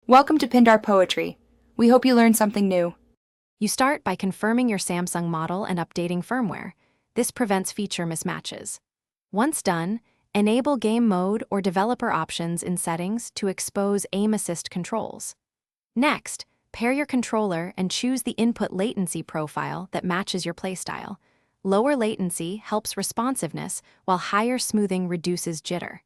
Welcome to Pindar Poetry. We hope you learned something new. You start by confirming your Samsung model and updating firmware. This prevents feature mismatches. Once done, enable game mode or developer options in settings to expose aim assist controls. Next, pair your controller and choose the input latency profile that matches your playstyle. Lower latency helps responsiveness, while higher smoothing reduces jitter.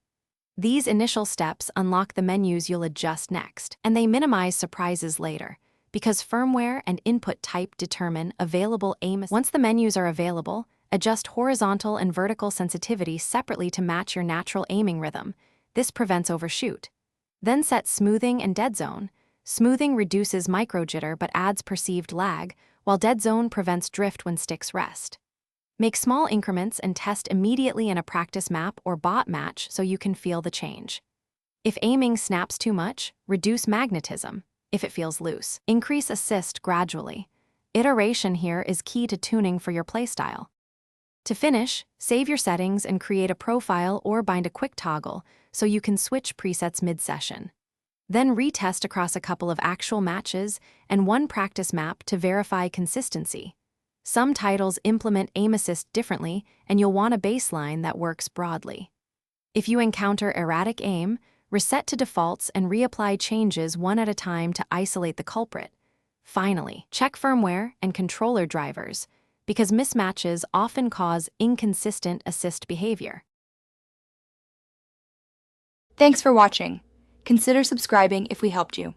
These initial steps unlock the menus you'll adjust next, and they minimize surprises later, because firmware and input type determine available aim. Once the menus are available, adjust horizontal and vertical sensitivity separately to match your natural aiming rhythm. This prevents overshoot. Then set smoothing and dead zone. Smoothing reduces microjitter but adds perceived lag, while dead zone prevents drift when sticks rest. Make small increments and test immediately in a practice map or bot match so you can feel the change. If aiming snaps too much, reduce magnetism. If it feels loose, increase assist gradually. Iteration here is key to tuning for your playstyle. To finish, save your settings and create a profile or bind a quick toggle so you can switch presets mid-session. Then retest across a couple of actual matches and one practice map to verify consistency. Some titles implement aim assist differently, and you'll want a baseline that works broadly. If you encounter erratic aim, reset to defaults and reapply changes one at a time to isolate the culprit. Finally, check firmware and controller drivers, because mismatches often cause inconsistent assist behavior. Thanks for watching. Consider subscribing if we helped you.